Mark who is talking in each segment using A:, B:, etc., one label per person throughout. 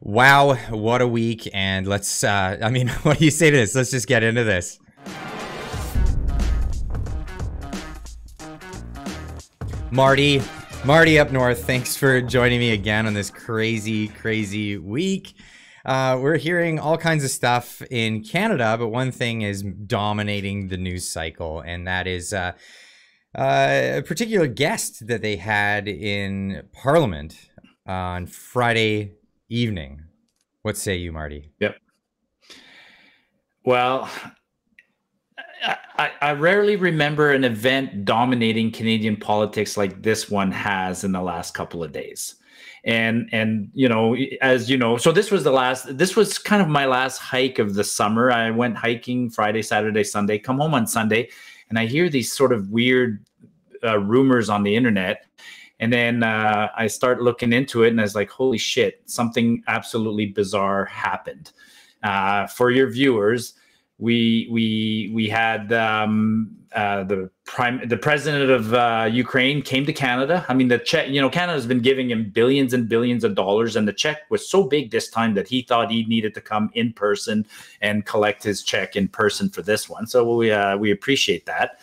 A: Wow, what a week. And let's, what do you say to this? Let's just get into this. Marty up north, thanks for joining me again on this crazy week. We're hearing all kinds of stuff in Canada, but one thing is dominating the news cycle, and that is a particular guest that they had in Parliament on Friday evening. What say you, Marty?
B: Yep. Well, I rarely remember an event dominating Canadian politics like this one has in the last couple of days. And you know, as you know, so this was kind of my last hike of the summer. I went hiking Friday, Saturday, Sunday, come home on Sunday, and I hear these sort of weird rumors on the internet. And then I start looking into it, and I was like, holy shit, something absolutely bizarre happened. For your viewers, we had the president of Ukraine came to Canada. I mean, the check, you know, Canada's been giving him billions and billions of dollars, and the check was so big this time that he thought he needed to come in person and collect his check in person for this one. So we appreciate that.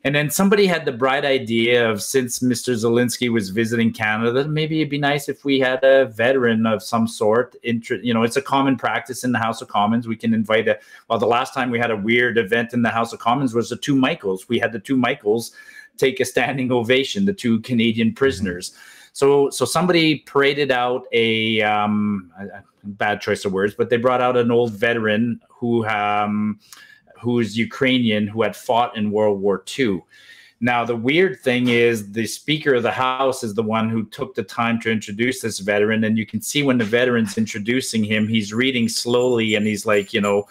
B: And then somebody had the bright idea of, since Mr. Zelensky was visiting Canada, maybe it'd be nice if we had a veteran of some sort. You know, it's a common practice in the House of Commons. We can invite the last time we had a weird event in the House of Commons was the two Michaels. We had the two Michaels take a standing ovation, the two Canadian prisoners. So somebody paraded out a bad choice of words, but they brought out an old veteran who is Ukrainian, who had fought in World War II. Now, the weird thing is the Speaker of the House is the one who took the time to introduce this veteran. And you can see when the veteran's introducing him, he's reading slowly, and he's like, you know,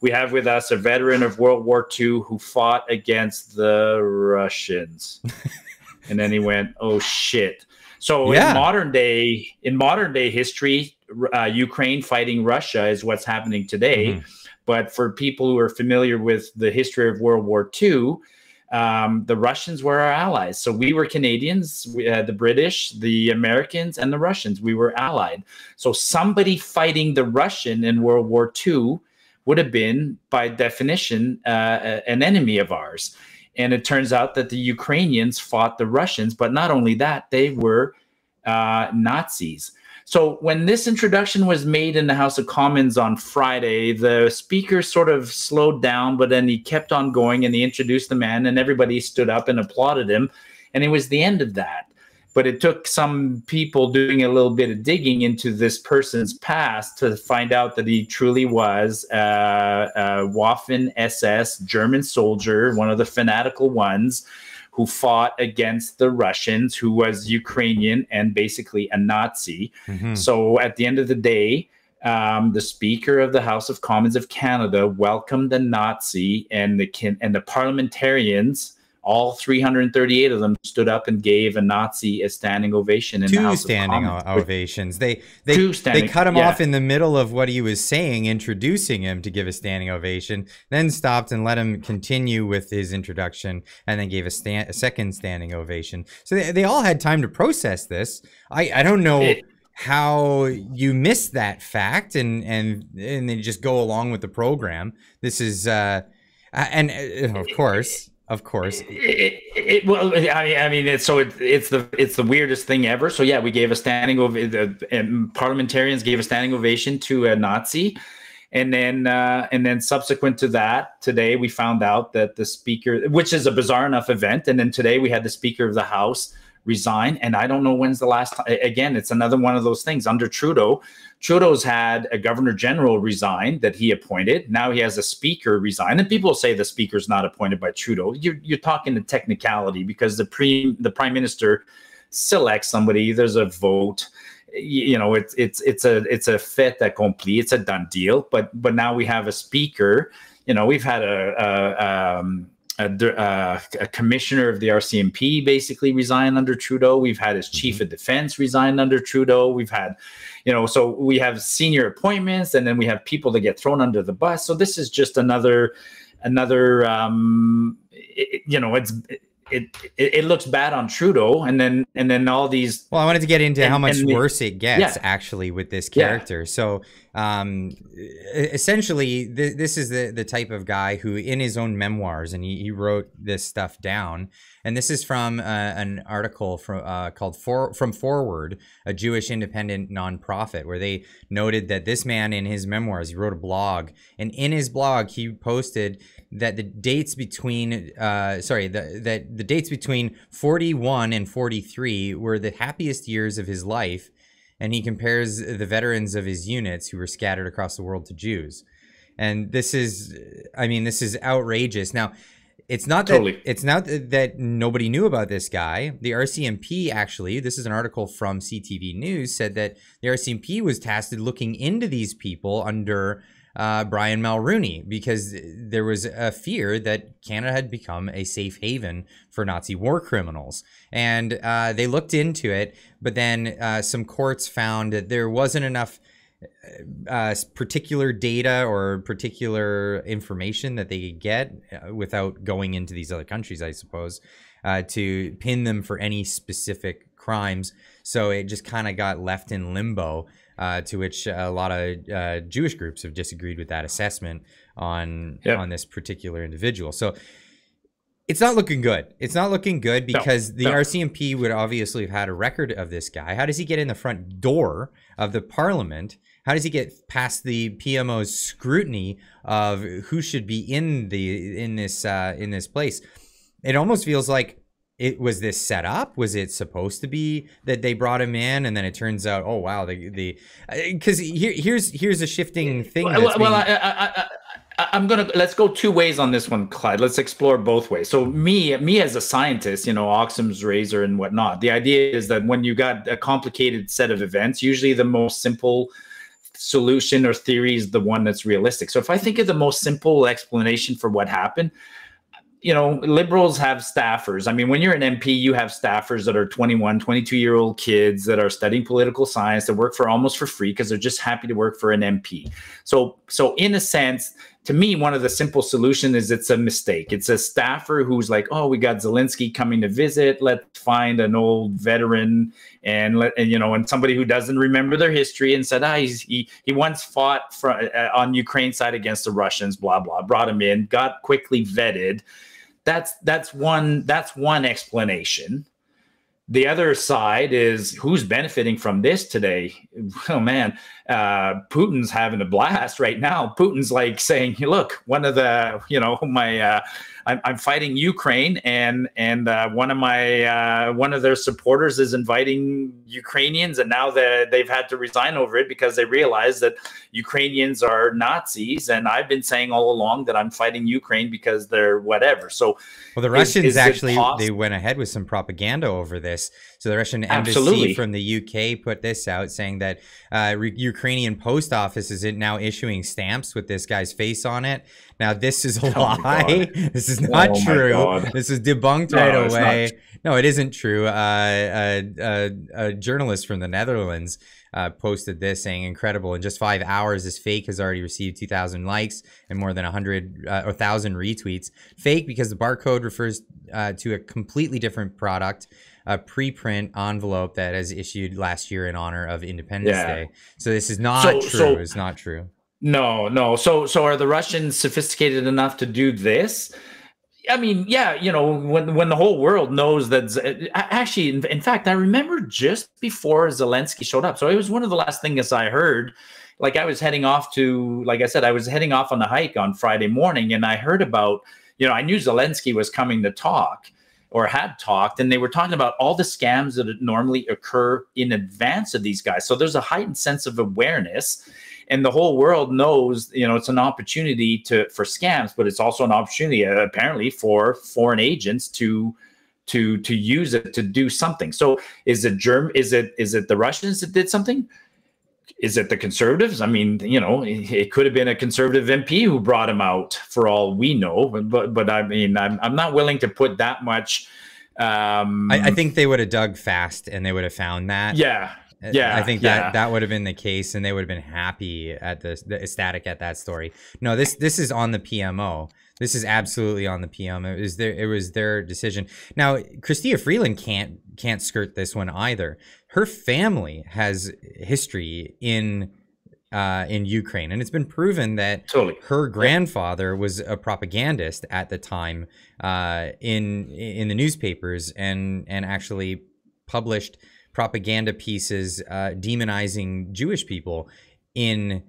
B: we have with us a veteran of World War II who fought against the Russians. And then he went, oh, shit. So yeah. in modern day history, Ukraine fighting Russia is what's happening today. Mm-hmm. But for people who are familiar with the history of World War II, the Russians were our allies. So we were Canadians, we had the British, the Americans, and the Russians. We were allied. So somebody fighting the Russian in World War II would have been, by definition, an enemy of ours. And it turns out that the Ukrainians fought the Russians. But not only that, they were Nazis. So when this introduction was made in the House of Commons on Friday, the speaker sort of slowed down, but then he kept on going, and he introduced the man, and everybody stood up and applauded him. And it was the end of that. But it took some people doing a little bit of digging into this person's past to find out that he truly was a Waffen SS German soldier, one of the fanatical ones, who fought against the Russians, who was Ukrainian and basically a Nazi. Mm-hmm. So at the end of the day, the Speaker of the House of Commons of Canada welcomed the Nazi, and the parliamentarians, all 338 of them, stood up and gave a Nazi a standing ovation in the House of Commons. Two standing
A: ovations. They cut him off in the middle of what he was saying, introducing him to give a standing ovation, then stopped and let him continue with his introduction, and then gave a second standing ovation. So they all had time to process this. I don't know how you missed that fact and they just go along with the program. This is of course. Well,
B: I mean, it's the weirdest thing ever. So yeah, we gave a standing ovation. Parliamentarians gave a standing ovation to a Nazi, and then subsequent to that, today we found out that the Speaker, which is a bizarre enough event, and then today we had the Speaker of the House resign. And I don't know when's the last time. Again, it's another one of those things. Under Trudeau's had a Governor General resign that he appointed. Now he has a Speaker resign, and people say the Speaker's not appointed by Trudeau. You're talking the technicality, because the Prime Minister selects somebody. There's a vote. You know, it's a fait accompli. It's a done deal. But now we have a Speaker. You know, we've had a commissioner of the RCMP basically resign under Trudeau. We've had his chief of defense resign under Trudeau. We've had, you know, so we have senior appointments, and then we have people that get thrown under the bus. So this is just another, you know, it looks bad on Trudeau, and then all these.
A: Well, I wanted to get into how much worse it gets actually with this character. Yeah. So essentially, this is the type of guy who, in his own memoirs, and he wrote this stuff down. And this is from an article called From Forward, a Jewish independent nonprofit, where they noted that this man, in his memoirs, he wrote a blog, and in his blog he posted that the dates between the dates between 41 and 43 were the happiest years of his life, and he compares the veterans of his units who were scattered across the world to Jews. And this is, I mean, this is outrageous. Now, it's not that nobody knew about this guy. The RCMP, actually, this is an article from CTV News, said that the RCMP was tasked with looking into these people under Brian Mulroney, because there was a fear that Canada had become a safe haven for Nazi war criminals. And they looked into it, but then some courts found that there wasn't enough particular data or particular information that they could get without going into these other countries, I suppose, to pin them for any specific crimes. So it just kind of got left in limbo, to which a lot of Jewish groups have disagreed with that assessment on this particular individual. So it's not looking good. It's not looking good because the RCMP would obviously have had a record of this guy. How does he get in the front door of the parliament? How does he get past the PMO's scrutiny of who should be in this place? It almost feels like was this set up? Was it supposed to be that they brought him in, and then it turns out, oh wow, because here's a shifting thing. Let's go two ways on this one, Clyde. Let's explore both ways. So me as a scientist, Occam's razor and whatnot. The idea is that when you got a complicated set of events, usually the most simple solution or theory is the one that's realistic. So if I think of the most simple explanation for what happened, liberals have staffers. I mean, when you're an MP, you have staffers that are 21, 22-year-old kids that are studying political science, that work almost for free because they're just happy to work for an MP. So in a sense, to me, one of the simple solutions is it's a mistake. It's a staffer who's like, oh, we got Zelensky coming to visit. Let's find an old veteran and somebody who doesn't remember their history and said, he once fought on Ukraine side against the Russians, blah, blah, brought him in, got quickly vetted. That's one explanation. The other side is who's benefiting from this today. Oh man, Putin's having a blast right now. Putin's like saying, look, one of the, I'm fighting Ukraine, and one of their supporters is inviting Ukrainians, and now they've had to resign over it because they realize that Ukrainians are Nazis, and I've been saying all along that I'm fighting Ukraine because they're whatever. So, well, the Russians actually they went ahead with some propaganda over this. So the Russian embassy from the UK put this out, saying that Ukrainian post office is now issuing stamps with this guy's face on it. Now, this is a lie. This is not true. This is debunked right away. No, it isn't true. A journalist from the Netherlands posted this, saying, incredible. In just 5 hours, this fake has already received 2,000 likes and more than 1,000 retweets. Fake because the barcode refers to a completely different product, a preprint envelope that is issued last year in honor of Independence Day. So this is not true. It's not true.
B: No. So are the Russians sophisticated enough to do this? I mean, when the whole world knows that, actually, in fact, I remember just before Zelensky showed up. So it was one of the last things I heard. Like I was heading off on the hike on Friday morning, and I heard about, I knew Zelensky was coming to talk, or had talked, and they were talking about all the scams that normally occur in advance of these guys. So there's a heightened sense of awareness, and the whole world knows, it's an opportunity for scams, but it's also an opportunity apparently for foreign agents to use it to do something. So is it the Russians that did something? Is it the Conservatives? I mean, it could have been a Conservative MP who brought him out, for all we know. But I mean, I'm not willing to put that much.
A: I think they would have dug fast, and they would have found that.
B: Yeah. Yeah,
A: I think that would have been the case, and they would have been happy at the ecstatic at that story. No, this is on the PMO. This is absolutely on the PMO. It was their decision. Now, Chrystia Freeland can't skirt this one either. Her family has history in Ukraine, and it's been proven that her grandfather was a propagandist at the time in the newspapers, and actually published propaganda pieces demonizing Jewish people in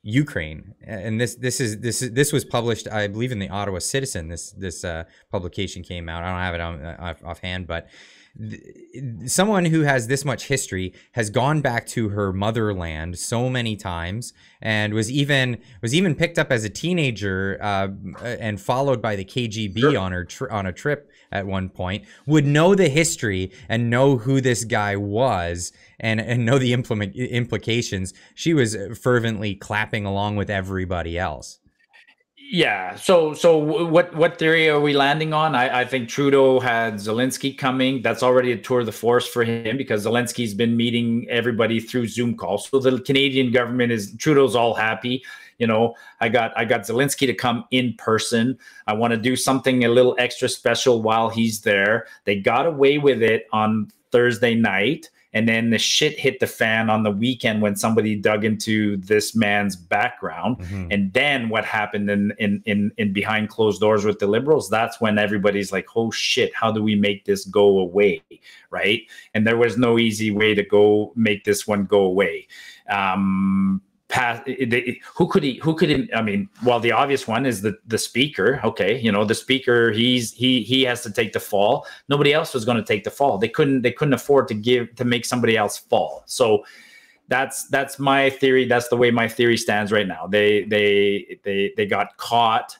A: Ukraine. And this was published, I believe, in the Ottawa Citizen. This publication came out. I don't have it offhand, but someone who has this much history has gone back to her motherland so many times, and was even picked up as a teenager and followed by the KGB on a trip at one point, would know the history and know who this guy was, and know the implications. She was fervently clapping along with everybody else.
B: Yeah. So what theory are we landing on? I think Trudeau had Zelensky coming. That's already a tour de force for him, because Zelensky's been meeting everybody through Zoom calls. So the Canadian government Trudeau's all happy. You know, I got Zelensky to come in person. I want to do something a little extra special while he's there. They got away with it on Thursday night. And then the shit hit the fan on the weekend when somebody dug into this man's background. Mm-hmm. And then what happened in behind closed doors with the Liberals, that's when everybody's like, oh shit, how do we make this go away? Right. And there was no easy way to make this one go away. Who could I mean, well, the obvious one is the speaker. Okay, you know, the speaker, he has to take the fall. Nobody else was going to take the fall. They couldn't afford to make somebody else fall. So that's my theory. That's the way my theory stands right now. They got caught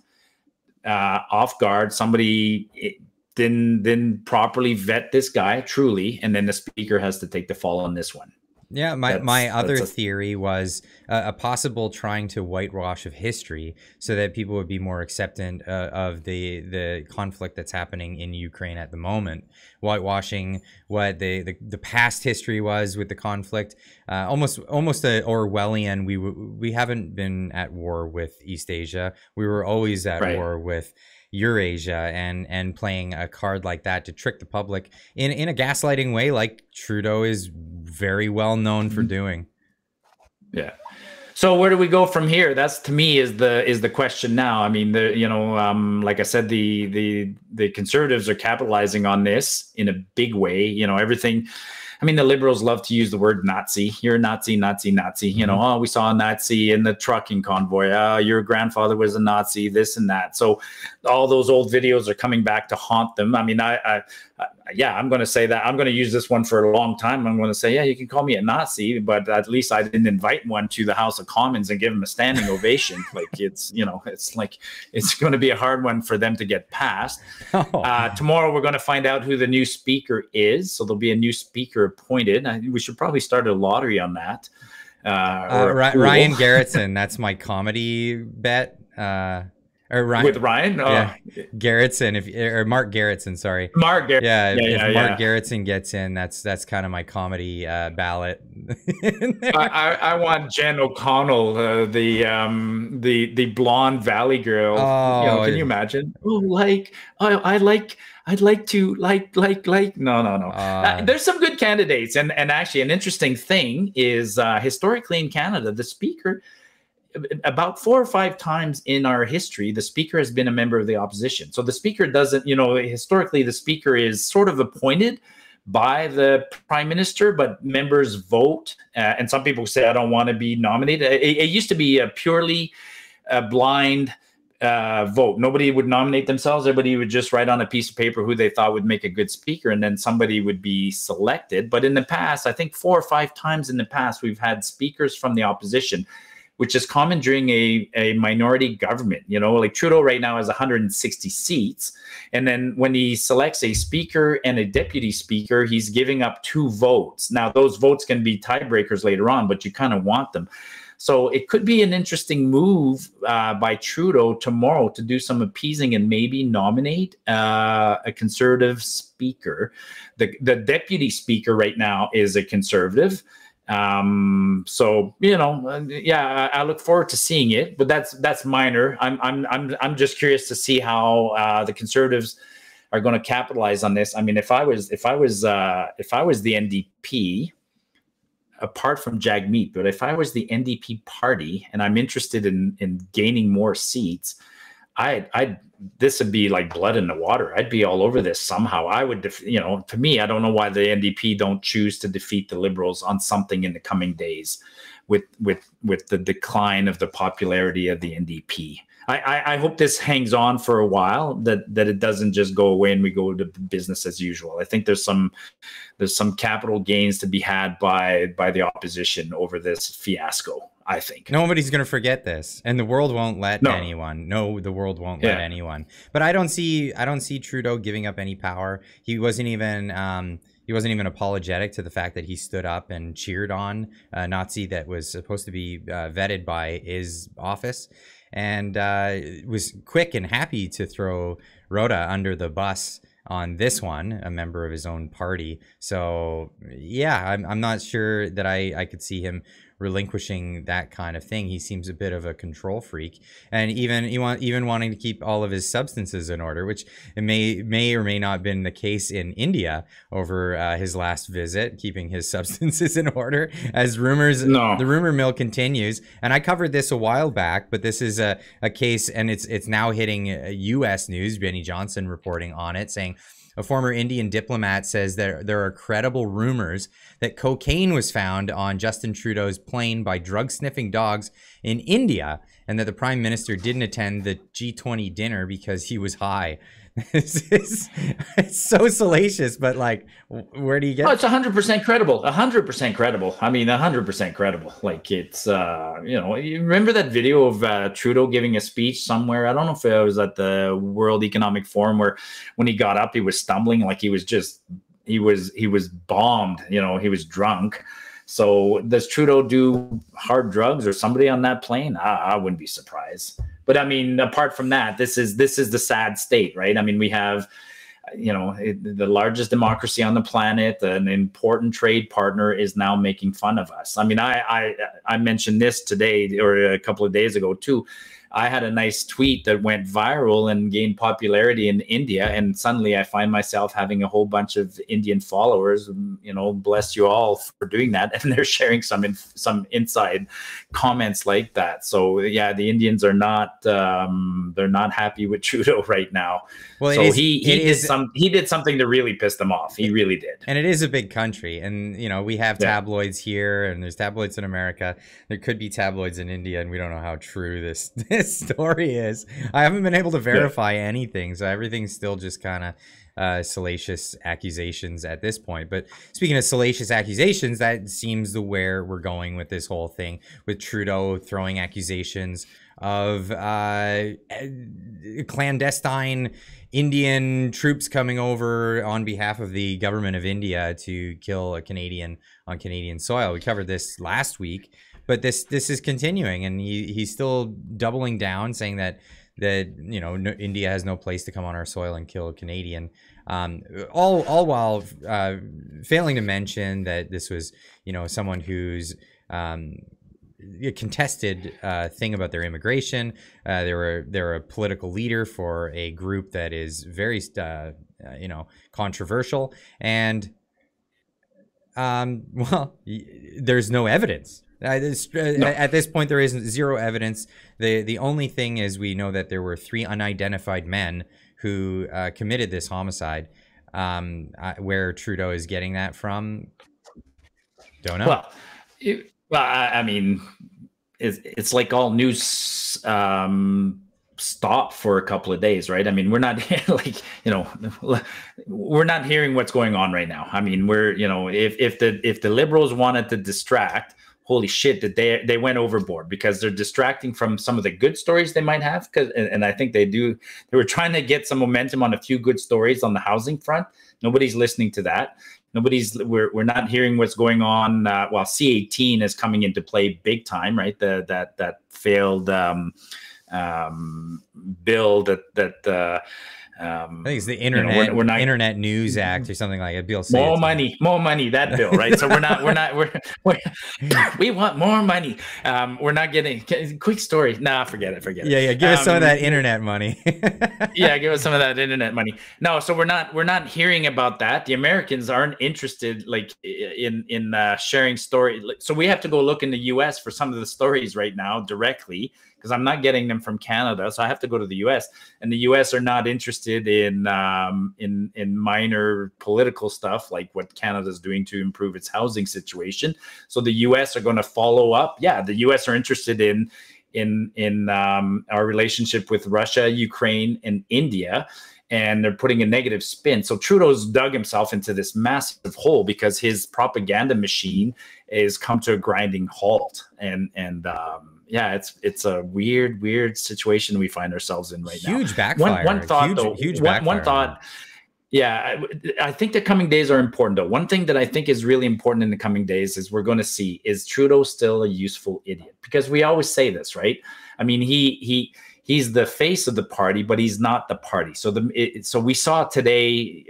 B: off guard. Somebody didn't properly vet this guy truly, and then the speaker has to take the fall on this one.
A: Yeah, my other theory was a possible trying to whitewash of history so that people would be more acceptant of the conflict that's happening in Ukraine at the moment. Whitewashing what the past history was with the conflict, almost a Orwellian. We haven't been at war with East Asia. We were always at war with Eurasia, and playing a card like that to trick the public in a gaslighting way, like Trudeau is very well known for doing.
B: Yeah. So where do we go from here? That's, to me, is the question now. I mean, like I said, the Conservatives are capitalizing on this in a big way. You know, everything. I mean, the Liberals love to use the word Nazi. You're a Nazi, Nazi, Nazi. You know, oh, we saw a Nazi in the trucking convoy. Your grandfather was a Nazi, this and that. So all those old videos are coming back to haunt them. I mean, yeah, I'm going to say that. I'm going to use this one for a long time. I'm going to say, yeah, you can call me a Nazi, but at least I didn't invite one to the House of Commons and give him a standing ovation. Like, it's, you know, it's like, it's going to be a hard one for them to get past. Tomorrow, we're going to find out who the new speaker is. So there'll be a new speaker appointed. We should probably start a lottery on that.
A: Ryan Garretson. That's my comedy bet. Or Ryan,
B: with Ryan,
A: yeah. Garretson, or Mark Garretson, sorry,
B: Mark Garretson.
A: Yeah, if Mark Garretson gets in, that's kind of my comedy ballot.
B: I want Jen O'Connell, the blonde Valley girl.
A: Oh,
B: you know, can you imagine? Oh, I'd like to no. There's some good candidates, and actually, an interesting thing is historically in Canada, the speaker, about 4 or 5 times in our history, the speaker has been a member of the opposition. So the speaker doesn't, you know, historically the speaker is sort of appointed by the prime minister, but members vote. And some people say, I don't want to be nominated. It used to be a purely blind vote. Nobody would nominate themselves. Everybody would just write on a piece of paper who they thought would make a good speaker, and then somebody would be selected. But in the past, I think 4 or 5 times in the past, we've had speakers from the opposition, which is common during a minority government. You know, like Trudeau right now has 160 seats. And then when he selects a speaker and a deputy speaker, he's giving up 2 votes. Now, those votes can be tiebreakers later on, but you kind of want them. So it could be an interesting move by Trudeau tomorrow to do some appeasing and maybe nominate a Conservative speaker. The deputy speaker right now is a Conservative. So yeah, I look forward to seeing it, but that's minor. I'm just curious to see how the Conservatives are going to capitalize on this. I mean, if I was the NDP, apart from Jagmeet, but if I was the NDP party and I'm interested in gaining more seats, this would be like blood in the water. I'd be all over this somehow. I would, to me, I don't know why the NDP don't choose to defeat the Liberals on something in the coming days with the decline of the popularity of the NDP. I hope this hangs on for a while, that it doesn't just go away and we go to business as usual. I think there's some capital gains to be had by the opposition over this fiasco. I think
A: nobody's going to forget this, and the world won't let anyone. No, the world won't let anyone. But I don't see Trudeau giving up any power. He wasn't even apologetic to the fact that he stood up and cheered on a Nazi that was supposed to be vetted by his office, and was quick and happy to throw Rhoda under the bus on this one, a member of his own party. So yeah, I'm not sure that I could see him relinquishing that kind of thing. He seems a bit of a control freak, and even wanting to keep all of his substances in order, which it may or may not have been the case in India over his last visit, keeping his substances in order, as the rumor mill continues. And I covered this a while back, but this is a case, and it's now hitting U.S. news. Benny Johnson reporting on it, saying a former Indian diplomat says there are credible rumors that cocaine was found on Justin Trudeau's plane by drug-sniffing dogs in India, and that the Prime Minister didn't attend the G20 dinner because he was high. It's so salacious, but like, where do you get?
B: Oh, it's 100% credible. 100% credible. I mean, 100% credible. Like, it's you remember that video of Trudeau giving a speech somewhere? I don't know if it was at the World Economic Forum, where when he got up, he was stumbling, like he was bombed. He was drunk. So does Trudeau do hard drugs, or somebody on that plane? I wouldn't be surprised. But I mean, apart from that, this is the sad state, right? I mean, we have, the largest democracy on the planet, an important trade partner, is now making fun of us. I mean, I mentioned this today, or a couple of days ago too. I had a nice tweet that went viral and gained popularity in India, and suddenly I find myself having a whole bunch of Indian followers. Bless you all for doing that, and they're sharing some inside comments like that. So yeah, the Indians are not they're not happy with Trudeau right now. Well, so he did something to really piss them off. He really did.
A: And it is a big country, and we have tabloids here, and there's tabloids in America. There could be tabloids in India, and we don't know how true this story is. I haven't been able to verify anything, so everything's still just kind of salacious accusations at this point. But speaking of salacious accusations, that seems where we're going with this whole thing, with Trudeau throwing accusations of clandestine Indian troops coming over on behalf of the government of India to kill a Canadian on Canadian soil. We covered this last week. But this is continuing, and he's still doubling down, saying that India has no place to come on our soil and kill a Canadian. All while failing to mention that this was someone who's a contested thing about their immigration. They're a political leader for a group that is very controversial, and there's no evidence. At this point, there is zero evidence. The only thing is, we know that there were 3 unidentified men who committed this homicide. Where Trudeau is getting that from, don't know.
B: Well, I mean, it's like all news stopped for a couple of days, right? I mean, we're not we're not hearing what's going on right now. I mean, if the Liberals wanted to distract, holy shit, that they went overboard, because they're distracting from some of the good stories they might have. And I think they were trying to get some momentum on a few good stories on the housing front. Nobody's listening to that. We're not hearing what's going on. While C-18 is coming into play big time, right? That failed bill that
A: I think it's the Internet News Act or something like it. Bill say
B: more money. That bill, right? So we want more money. We're not getting. Quick story. Nah, forget it.
A: Yeah. Give us some of that internet money.
B: Yeah, give us some of that internet money. No, so we're not hearing about that. The Americans aren't interested, like in sharing story. So we have to go look in the U.S. for some of the stories right now directly, because I'm not getting them from Canada. So I have to go to the U.S. and the U.S. are not interested in minor political stuff like what Canada's doing to improve its housing situation. So the U.S. are going to follow up. Yeah, the U.S. are interested in our relationship with Russia, Ukraine, and India. And they're putting a negative spin. So Trudeau's dug himself into this massive hole because his propaganda machine is come to a grinding halt. And yeah, it's a weird situation we find ourselves in right now.
A: Huge backfire.
B: One thought, though.
A: Huge backfire.
B: One thought. Yeah, I think the coming days are important, though. One thing that I think is really important in the coming days is we're going to see, is Trudeau still a useful idiot? Because we always say this, right? I mean, he's the face of the party, but he's not the party. So so we saw today,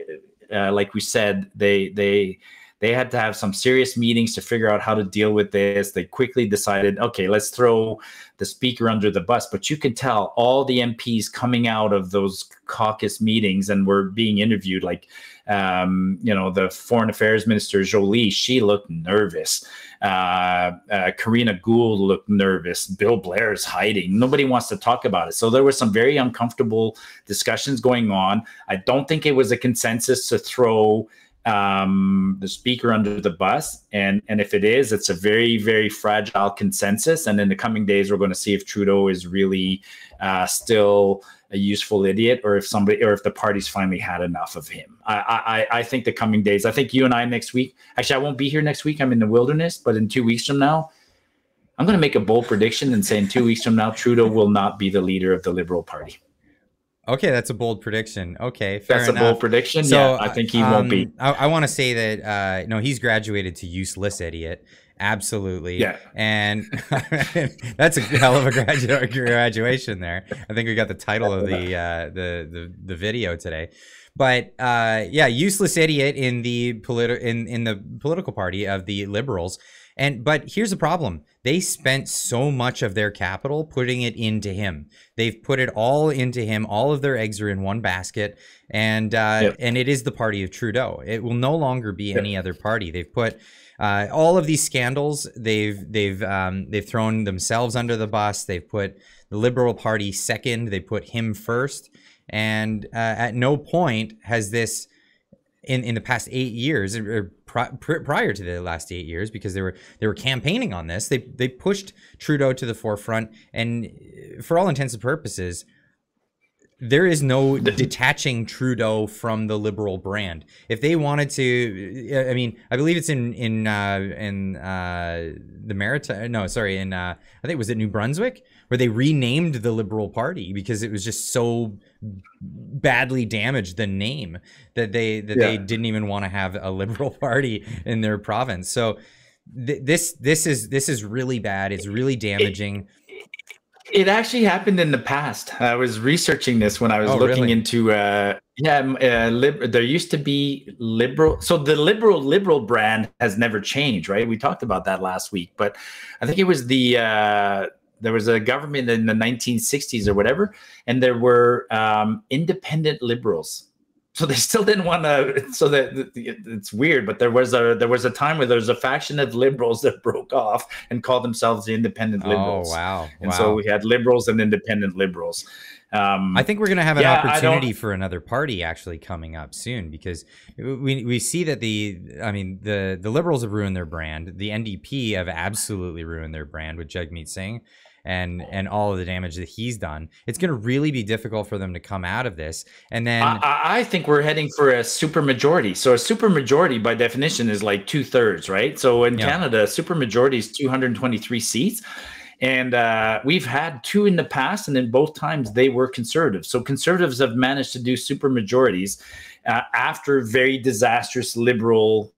B: like we said, they had to have some serious meetings to figure out how to deal with this. They quickly decided, okay, let's throw the speaker under the bus. But you can tell all the MPs coming out of those caucus meetings and were being interviewed, like, the foreign affairs minister, Jolie, she looked nervous. Karina Gould looked nervous. Bill Blair's hiding. Nobody wants to talk about it. So there were some very uncomfortable discussions going on. I don't think it was a consensus to throw the speaker under the bus, and if it is, it's a very, very fragile consensus. And in the coming days, we're going to see if Trudeau is really still a useful idiot, or if the party's finally had enough of him. I think the coming days. I think you and I next week. Actually, I won't be here next week. I'm in the wilderness, but in 2 weeks from now, I'm going to make a bold prediction and say in 2 weeks from now, Trudeau will not be the leader of the Liberal Party.
A: Okay, that's a bold prediction. Okay, fair enough.
B: That's a bold prediction. So, yeah, I think he won't be.
A: I want to say that no, he's graduated to useless idiot. Absolutely.
B: Yeah.
A: And that's a hell of a graduation there. I think we got the title of the video today. But yeah, useless idiot in the political party of the Liberals. But here's the problem. They spent so much of their capital putting it into him. They've put it all into him. All of their eggs are in one basket. And it is the party of Trudeau. It will no longer be any other party. They've put all of these scandals. They've thrown themselves under the bus. They've put the Liberal Party second. They put him first. And at no point has this, in the past 8 years, or prior to the last 8 years, because they were campaigning on this, they pushed Trudeau to the forefront, and for all intents and purposes, there is no detaching Trudeau from the Liberal brand. If they wanted to, I mean, I believe it's in the Maritime. No, sorry, I think was it New Brunswick, where they renamed the Liberal Party because it was just so badly damaged, the name, that they didn't even want to have a Liberal Party in their province. So this is really bad. It's really damaging.
B: It actually happened in the past. I was researching this when I was looking into there used to be Liberal. So the Liberal brand has never changed, right? We talked about that last week, but I think it was there was a government in the 1960s or whatever, and there were independent Liberals. So they still didn't want to. So that it's weird, but there was a time where there was a faction of Liberals that broke off and called themselves the Independent Liberals.
A: Oh wow!
B: And so we had Liberals and Independent Liberals.
A: I think we're going to have an opportunity for another party actually coming up soon, because we see that the Liberals have ruined their brand. The NDP have absolutely ruined their brand with Jagmeet Singh and all of the damage that he's done. It's going to really be difficult for them to come out of this. And then
B: I think we're heading for a supermajority. So a supermajority by definition is like 2/3, right? So in Canada, a supermajority is 223 seats. And we've had two in the past, and in both times they were conservative. So conservatives have managed to do supermajorities after very disastrous Liberal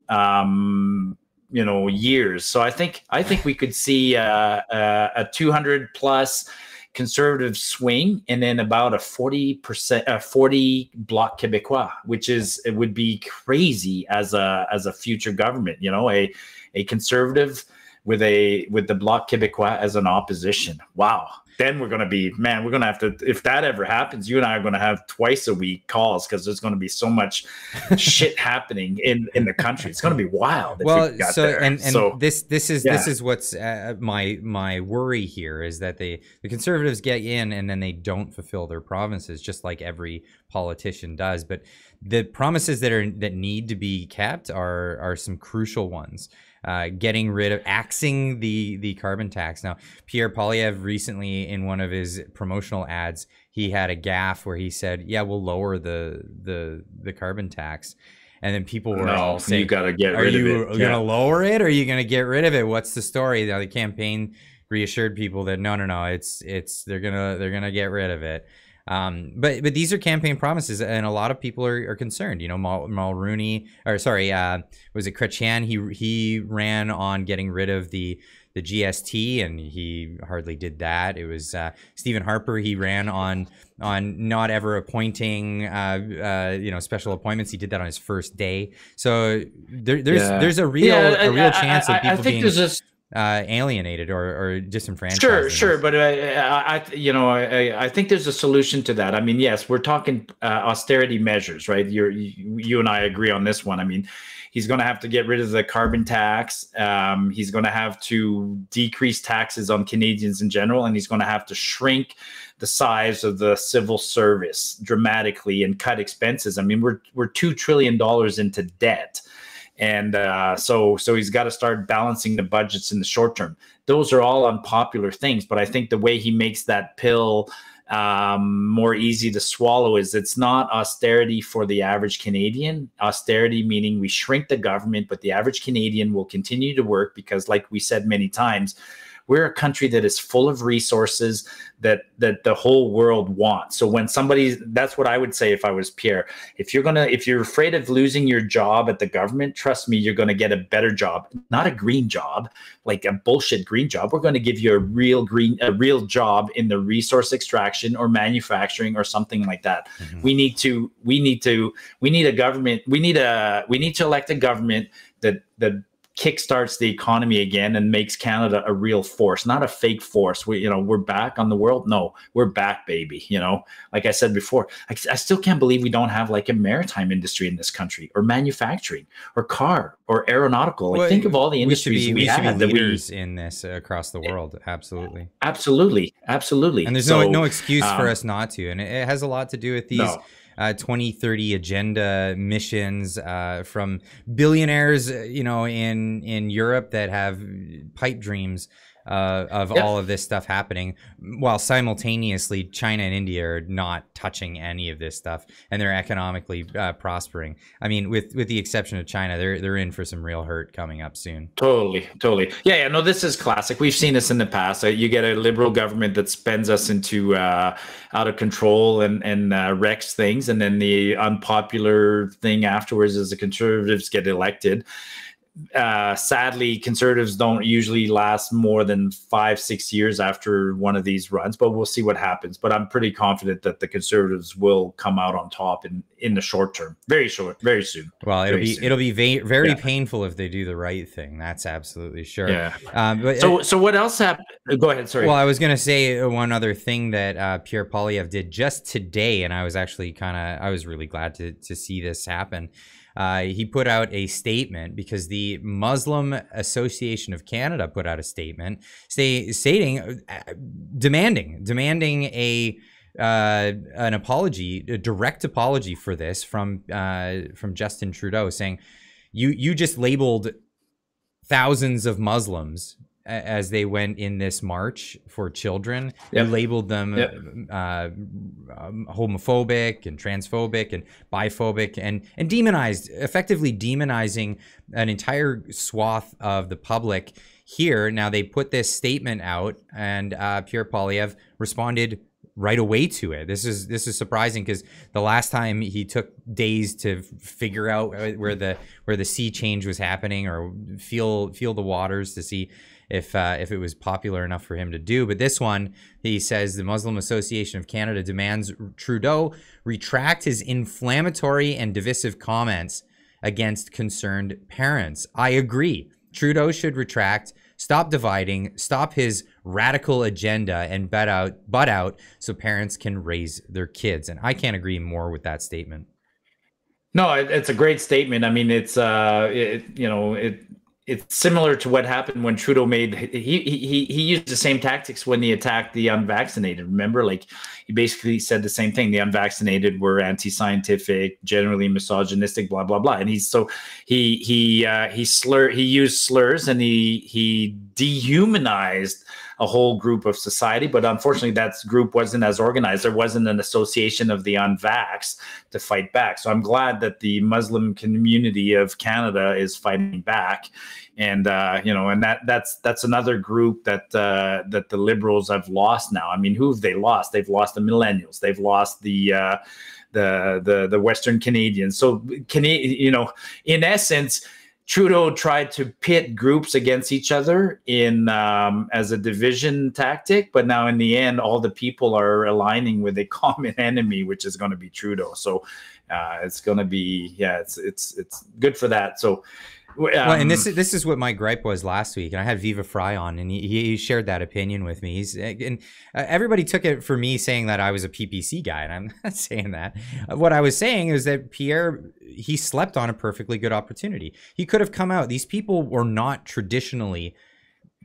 B: years. So I think we could see a 200 plus conservative swing, and then about a 40%, 40 Bloc Québécois, it would be crazy as a future government. You know, a conservative with the Bloc Québécois as an opposition. Wow. Then we're going to be, man, we're going to have to, if that ever happens, you and I are going to have twice a week calls, because there's going to be so much shit happening in the country. It's going to be wild.
A: Well, this is what's my worry here, is that the conservatives get in and then they don't fulfill their promises, just like every politician does. But the promises that need to be kept are some crucial ones. Getting rid of, axing the carbon tax. Now, Pierre Poilievre recently, in one of his promotional ads, he had a gaffe where he said, "Yeah, we'll lower the carbon tax," and then people were all saying,
B: "You got to get rid of it.
A: Are you going to lower it, or are you going to get rid of it? What's the story?" Now, the campaign reassured people that no, it's they're gonna get rid of it. But these are campaign promises, and a lot of people are concerned. You know, Mulroney, or sorry, was it Chrétien? He ran on getting rid of the GST, and he hardly did that. It was Stephen Harper. He ran on not ever appointing special appointments. He did that on his first day. So there's a real chance of people being alienated or disenfranchised.
B: Sure, but I think there's a solution to that. I mean, yes, we're talking austerity measures, right? You and I agree on this one. I mean, he's going to have to get rid of the carbon tax. He's going to have to decrease taxes on Canadians in general, and he's going to have to shrink the size of the civil service dramatically and cut expenses. I mean, we're $2 trillion into debt. And so he's got to start balancing the budgets in the short term. Those are all unpopular things, but I think the way he makes that pill more easy to swallow is it's not austerity for the average Canadian. Austerity meaning we shrink the government, but the average Canadian will continue to work because, like we said many times, we're a country that is full of resources that the whole world wants. So when that's what I would say if I was Pierre. If you're afraid of losing your job at the government, trust me, you're going to get a better job, not a green job, like a bullshit green job. We're going to give you a real job in the resource extraction or manufacturing or something like that. Mm-hmm. We need to elect a government that kickstarts the economy again and makes Canada a real force, not a fake force. We're back on the world. No, we're back, baby. Like I said before, I still can't believe we don't have like a maritime industry in this country, or manufacturing, or car, or aeronautical. Like, think of all the industries we have that leaders
A: in this across the world. Absolutely.
B: And
A: there's no excuse for us not to. And it has a lot to do with these 2030 agenda missions from billionaires, in Europe that have pipe dreams of all of this stuff happening, while simultaneously China and India are not touching any of this stuff, and they're economically prospering. I mean, with the exception of China, they're in for some real hurt coming up soon.
B: Totally. Yeah. No, this is classic. We've seen this in the past. You get a liberal government that spends us into out of control and wrecks things, and then the unpopular thing afterwards is the Conservatives get elected. Sadly, Conservatives don't usually last more than 5-6 years after one of these runs, but we'll see what happens. But I'm pretty confident that the Conservatives will come out on top in the short term, very soon.
A: Well, it'll be very painful if they do the right thing. That's absolutely sure.
B: Yeah. So what else happened? Go ahead. Sorry.
A: Well, I was going to say one other thing that Pierre Poilievre did just today, and I was actually I was really glad to see this happen. He put out a statement because the Muslim Association of Canada put out a statement stating, demanding an apology, a direct apology for this from Justin Trudeau, saying you just labeled thousands of Muslims as they went in this march for children. Yep. You labeled them homophobic and transphobic and biphobic and effectively demonizing an entire swath of the public here. Now they put this statement out, and Pierre Poilievre responded right away to it. This is surprising, because the last time he took days to figure out where the sea change was happening, or feel the waters to see if it was popular enough for him to do. But this one, he says the Muslim Association of Canada demands Trudeau retract his inflammatory and divisive comments against concerned parents. I agree. Trudeau should retract, stop dividing, stop his radical agenda, and butt out so parents can raise their kids. And I can't agree more with that statement.
B: No, it's a great statement. I mean, it's it's similar to what happened when Trudeau he used the same tactics when he attacked the unvaccinated. Remember, like, he basically said the same thing. The unvaccinated were anti-scientific, generally misogynistic, blah blah blah. And he used slurs, and he dehumanized a whole group of society. But unfortunately, that group wasn't as organized. There wasn't an association of the unvaxxed to fight back. So I'm glad that the Muslim community of Canada is fighting back. And and that's another group that the Liberals have lost now. I mean, who have they lost? They've lost the millennials. They've lost the Western Canadians. So in essence, Trudeau tried to pit groups against each other in as a division tactic, but now in the end, all the people are aligning with a common enemy, which is going to be Trudeau. So it's going to be, it's good for that. So.
A: Well, and this is what my gripe was last week, and I had Viva Fry on, and he shared that opinion with me. Everybody took it for me saying that I was a PPC guy, and I'm not saying that. What I was saying is that Pierre, he slept on a perfectly good opportunity. He could have come out. These people were not traditionally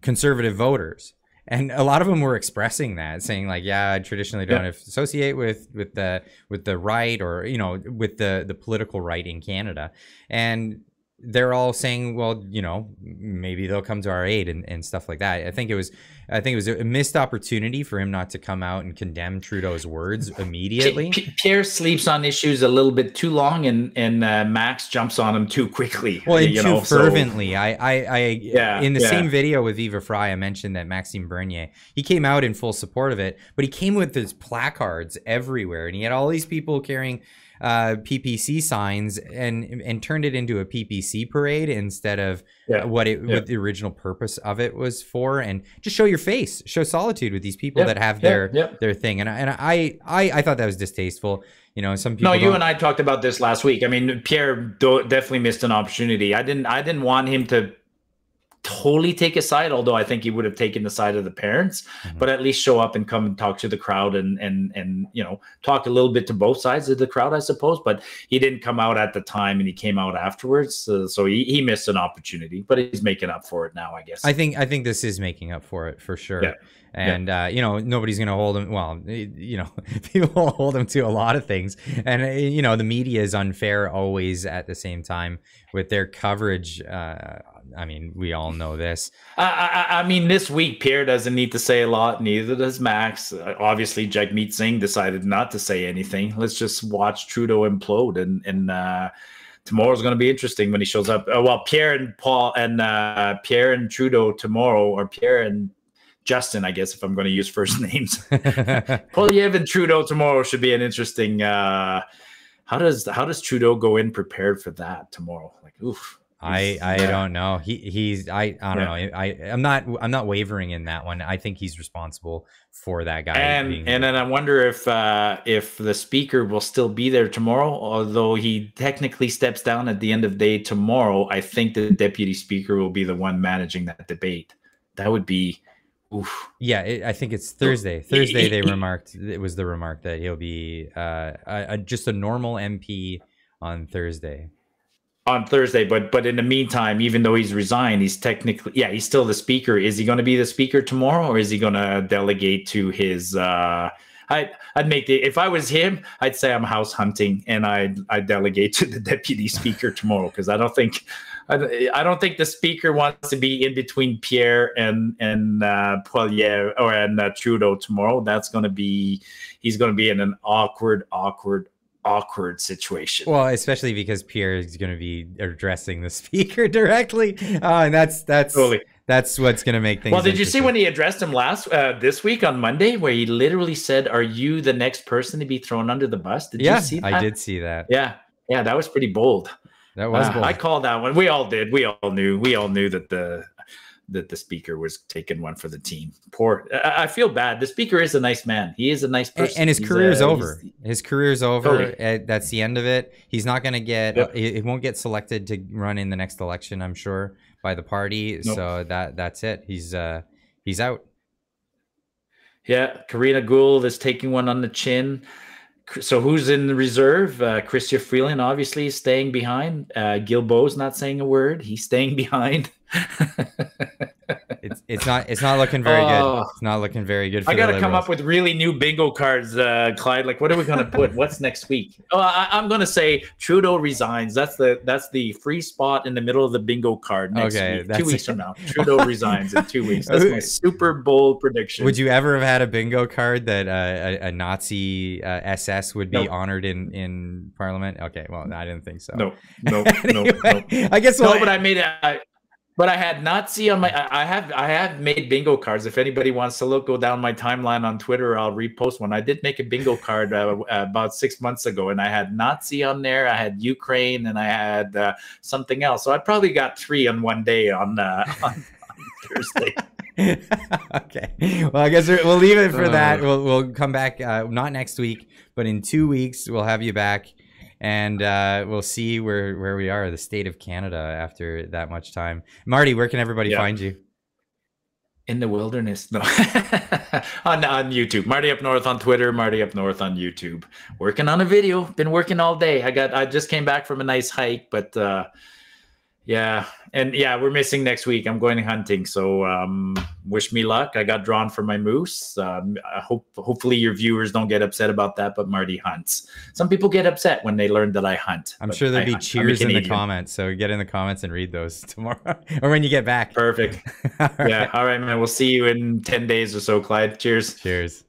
A: conservative voters, and a lot of them were expressing that, saying like, "Yeah, I traditionally don't associate with the right, or with the political right in Canada," and they're all saying, well, maybe they'll come to our aid and stuff like that. I think it was a missed opportunity for him not to come out and condemn Trudeau's words immediately.
B: Pierre sleeps on issues a little bit too long, and Max jumps on him too quickly.
A: Well, and too fervently. In the same video with Viva Fry, I mentioned that Maxime Bernier, he came out in full support of it, but he came with his placards everywhere, and he had all these people carrying PPC signs and turned it into a PPC parade instead of what the original purpose of it was for. And just show your face, show solitude with these people that have their thing. And I thought that was distasteful. Some people. No,
B: you and I talked about this last week. I mean, Pierre definitely missed an opportunity. I didn't want him to totally take a side, although I think he would have taken the side of the parents, but at least show up and come and talk to the crowd and talk a little bit to both sides of the crowd, I suppose. But he didn't come out at the time, and he came out afterwards, so he missed an opportunity, but he's making up for it now, I guess.
A: I think this is making up for it for sure. And nobody's gonna hold him. Well, people hold him to a lot of things, and the media is unfair always at the same time with their coverage. I mean, we all know this.
B: I mean, this week Pierre doesn't need to say a lot. Neither does Max. Obviously, Jagmeet Singh decided not to say anything. Let's just watch Trudeau implode, and tomorrow's going to be interesting when he shows up. Pierre and Trudeau tomorrow, or Pierre and Justin, I guess, if I'm going to use first names. Poilievre and Trudeau tomorrow should be an interesting. How does Trudeau go in prepared for that tomorrow? Like, oof.
A: I don't know. I don't know. I'm not wavering in that one. I think he's responsible for that guy.
B: And then I wonder if the speaker will still be there tomorrow, although he technically steps down at the end of the day tomorrow. I think the deputy speaker will be the one managing that debate. That would be. Oof.
A: Yeah, I think it's Thursday. Thursday, it was the remark that he'll be just a normal MP on Thursday.
B: But in the meantime, even though he's resigned, he's technically, he's still the speaker. Is he going to be the speaker tomorrow, or is he going to delegate to his? If I was him, I'd say I'm house hunting, and I'd delegate to the deputy speaker tomorrow, because I don't think the speaker wants to be in between Pierre and Poilievre and Trudeau tomorrow. He's going to be in an awkward situation.
A: Well, especially because Pierre is going to be addressing the speaker directly, and that's totally. That's what's going to make things.
B: Well, did you see when he addressed him this week on Monday, where he literally said, "Are you the next person to be thrown under the bus?" Did you see that?
A: I did see that.
B: Yeah, that was pretty bold.
A: That was bold.
B: I called that one. We all did. We all knew that the speaker was taking one for the team. Poor. I feel bad. The speaker is a nice man. He is a nice person.
A: And his career's over. His career's over.
B: Totally.
A: That's the end of it. He's not going to get.
B: Yep.
A: It won't get selected to run in the next election, I'm sure, by the party. Nope. So that's it. He's out.
B: Yeah, Karina Gould is taking one on the chin. So who's in the reserve? Chrystia Freeland obviously is staying behind. Guilbeault's not saying a word. He's staying behind.
A: It's not looking very good. It's not looking very good. For
B: I got to come up with really new bingo cards, Clyde. Like, what are we going to put? What's next week? Oh, I'm going to say Trudeau resigns. That's the free spot in the middle of the bingo card next week. 2 weeks from now, Trudeau resigns in 2 weeks. That's my super bold prediction.
A: Would you ever have had a bingo card that a Nazi SS would be honored in Parliament? Okay, well, I didn't think so.
B: No.
A: I guess.
B: No, but I made it. But I had Nazi on my. I have made bingo cards. If anybody wants to go down my timeline on Twitter, I'll repost one. I did make a bingo card about 6 months ago, and I had Nazi on there. I had Ukraine, and I had something else. So I probably got 3 on one day on Thursday.
A: Okay. Well, I guess we'll leave it for that. We'll come back not next week, but in 2 weeks we'll have you back. And we'll see where we are, the state of Canada, after that much time. Marty, where can everybody find you?
B: In the wilderness. No. on YouTube. Marty Up North on Twitter, Marty Up North on YouTube. Working on a video. Been working all day. I just came back from a nice hike, but yeah. And yeah, we're missing next week. I'm going hunting. So wish me luck. I got drawn for my moose. Hopefully your viewers don't get upset about that, but Marty hunts. Some people get upset when they learn that I hunt.
A: I'm sure there'll be cheers in the comments. So get in the comments and read those tomorrow or when you get back.
B: Perfect. Yeah. All right, man. We'll see you in 10 days or so, Clyde. Cheers.
A: Cheers.